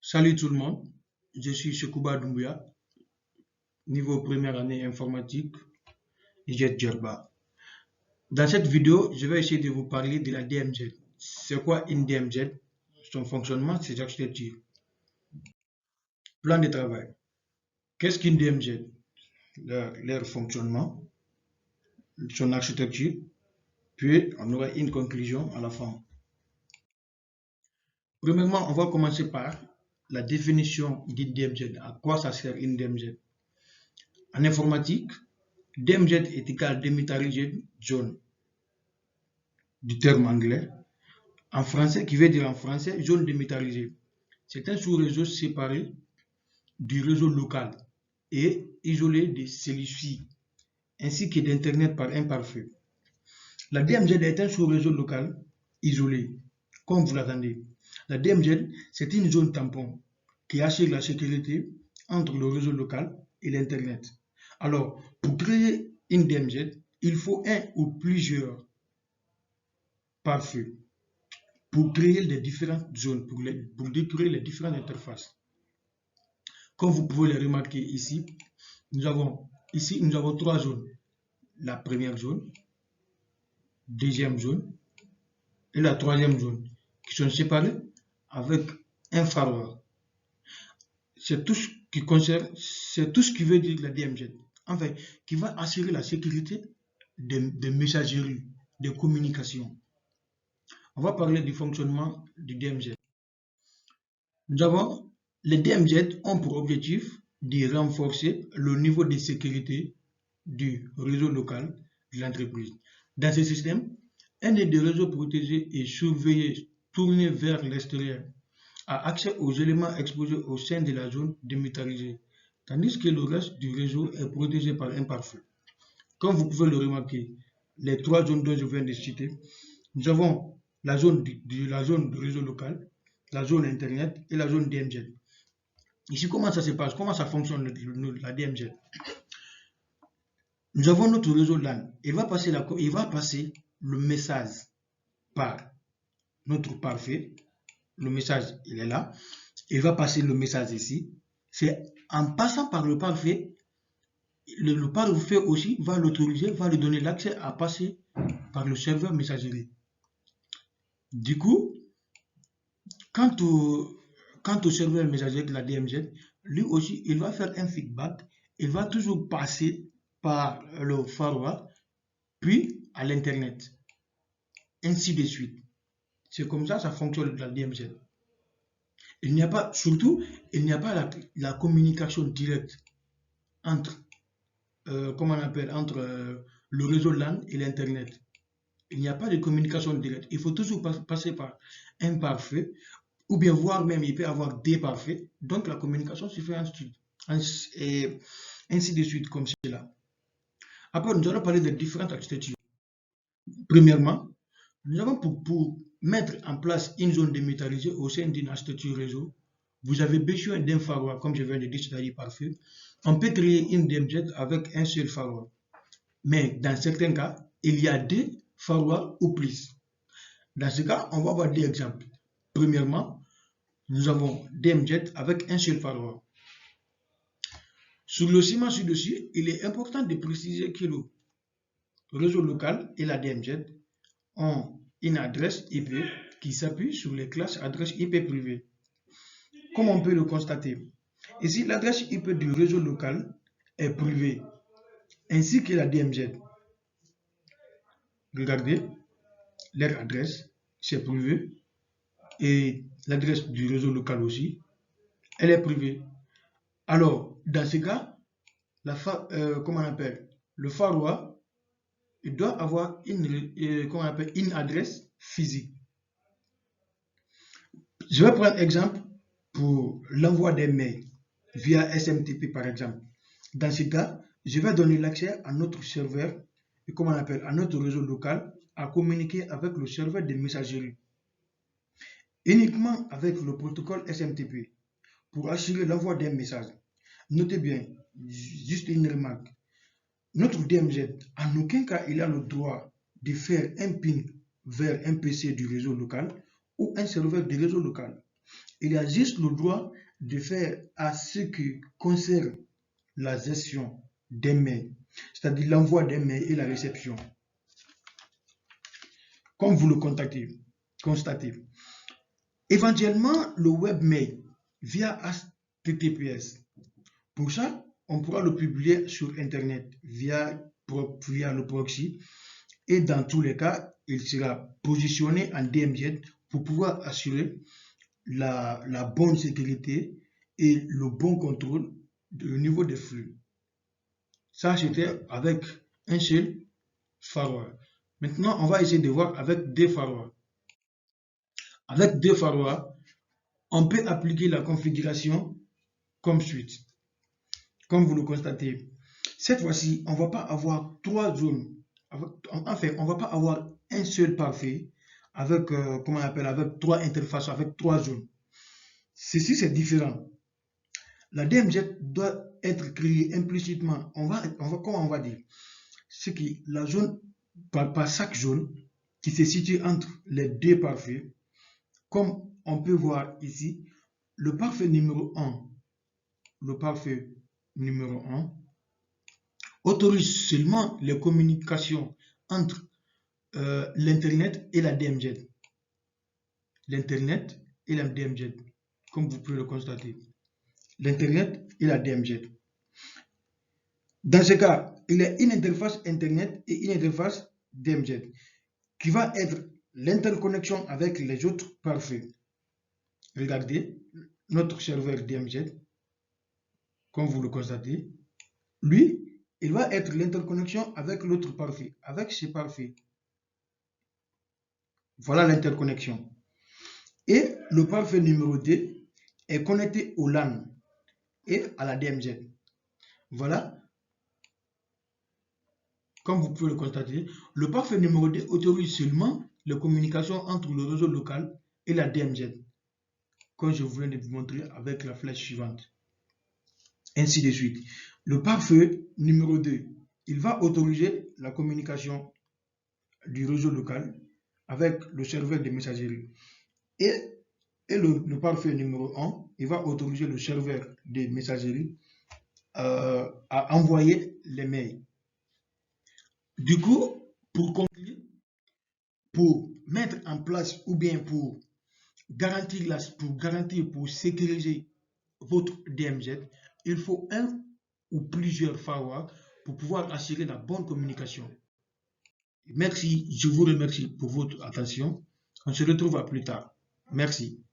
Salut tout le monde, je suis Sekouba Doumbouya, niveau première année informatique, Jet Djerba. Dans cette vidéo, je vais essayer de vous parler de la DMZ. C'est quoi une DMZ? Son fonctionnement, ses architectures. Plan de travail. Qu'est-ce qu'une DMZ? Leur fonctionnement, son architecture, puis on aura une conclusion à la fin. Premièrement, on va commencer par la définition d'une DMZ. À quoi ça sert une DMZ? En informatique, DMZ est égal Demilitarized Zone, du terme anglais. En français, qui veut dire en français, zone démilitarisée. C'est un sous-réseau séparé du réseau local et isolé de celui-ci, ainsi que d'Internet par un pare-feu. La DMZ est un sous-réseau local isolé, comme vous l'attendez. La DMZ, c'est une zone tampon qui assure la sécurité entre le réseau local et l'Internet. Alors, pour créer une DMZ, il faut un ou plusieurs pare-feux pour créer les différentes zones, pour décrire les différentes interfaces. Comme vous pouvez le remarquer ici, nous avons trois zones. La première zone, deuxième zone et la troisième zone, qui sont séparées avec un firewall. C'est tout ce qui veut dire la DMZ. Enfin, qui va assurer la sécurité des messageries, des communications. On va parler du fonctionnement du DMZ. Nous avons les DMZ ont pour objectif de renforcer le niveau de sécurité du réseau local de l'entreprise. Dans ce système, un des réseaux protégés et surveillé tourné vers l'extérieur a accès aux éléments exposés au sein de la zone démilitarisée, tandis que le reste du réseau est protégé par un pare-feu. Comme vous pouvez le remarquer, les trois zones dont je viens de citer, nous avons la zone du réseau local, la zone Internet et la zone DMZ. Ici, comment ça se passe? Comment ça fonctionne la DMZ? Nous avons notre réseau LAN. Il va passer le message par notre pare-feu. Le message, il est là. Il va passer le message ici. C'est en passant par le pare-feu, le pare-feu aussi va l'autoriser, va lui donner l'accès à passer par le serveur messagerie. Du coup, quant au serveur messagerie de la DMZ, lui aussi, il va faire un feedback. Il va toujours passer par le firewall, puis à l'Internet, ainsi de suite. C'est comme ça fonctionne la DMZ. Il n'y a pas la communication directe entre, le réseau LAN et l'Internet. Il n'y a pas de communication directe. Il faut toujours passer par un pare-feu, ou bien voire même il peut y avoir des pare-feux. Donc la communication se fait ainsi de suite comme cela. Après, nous allons parler de différentes architectures. Premièrement, nous avons pour mettre en place une zone démilitarisée au sein d'une architecture réseau, vous avez besoin d'un firewall, comme je viens de dire, c'est-à-dire pare-feu. On peut créer une DMZ avec un seul firewall. Mais dans certains cas, il y a deux firewalls ou plus. Dans ce cas, on va voir deux exemples. Premièrement, nous avons DMZ avec un seul firewall. Sur le schéma ci-dessus, il est important de préciser que le réseau local et la DMZ ont une adresse IP qui s'appuie sur les classes adresse IP privée. Comme on peut le constater, ici l'adresse IP du réseau local est privée, ainsi que la DMZ. Regardez, leur adresse, c'est privé, et l'adresse du réseau local aussi, elle est privée. Alors, dans ce cas, le firewall, il doit avoir une adresse physique. Je vais prendre exemple pour l'envoi des mails via SMTP par exemple. Dans ce cas, je vais donner l'accès à notre serveur, à notre réseau local, à communiquer avec le serveur de messagerie. Uniquement avec le protocole SMTP pour assurer l'envoi d'un message. Notez bien, juste une remarque. Notre DMZ, en aucun cas, il a le droit de faire un ping vers un PC du réseau local ou un serveur du réseau local. Il a juste le droit de faire à ce qui concerne la gestion des mails, c'est-à-dire l'envoi des mails et la réception. Comme vous le constatez. Éventuellement, le webmail via HTTPS. Pour ça, on pourra le publier sur Internet via le proxy. Et dans tous les cas, il sera positionné en DMZ pour pouvoir assurer la bonne sécurité et le bon contrôle du niveau des flux. Ça, c'était avec un seul firewall. Maintenant, on va essayer de voir avec deux firewalls. Avec deux firewalls, on peut appliquer la configuration comme suite. Comme vous le constatez, cette fois-ci, on ne va pas avoir trois zones. Enfin, on ne va pas avoir un seul parfait avec, comment on appelle, avec trois interfaces, avec trois zones. Ceci, c'est différent. La DMZ doit être créée implicitement. Comment on va dire? C'est que la zone, par chaque zone qui se situe entre les deux parfaits, comme on peut voir ici, le parfait numéro 1, autorise seulement les communications entre l'Internet et la DMZ. L'Internet et la DMZ, comme vous pouvez le constater. L'Internet et la DMZ. Dans ce cas, il y a une interface Internet et une interface DMZ qui va être l'interconnexion avec les autres parfaits. Regardez, notre serveur DMZ, comme vous le constatez, lui, il va être l'interconnexion avec l'autre parfait, avec ce parfait. Voilà l'interconnexion. Et le parfait numéro 2 est connecté au LAN et à la DMZ. Voilà. Comme vous pouvez le constater, le parfait numéro 2 autorise seulement les communications entre le réseau local et la DMZ, comme je viens de vous montrer avec la flèche suivante. Ainsi de suite. Le parfait numéro 2, il va autoriser la communication du réseau local avec le serveur de messagerie. Et le parfait numéro 1, il va autoriser le serveur de messagerie à envoyer les mails. Du coup, pour conclure, pour mettre en place ou bien pour sécuriser votre DMZ, il faut un ou plusieurs firewalls pour pouvoir assurer la bonne communication. Merci, je vous remercie pour votre attention. On se retrouve à plus tard. Merci.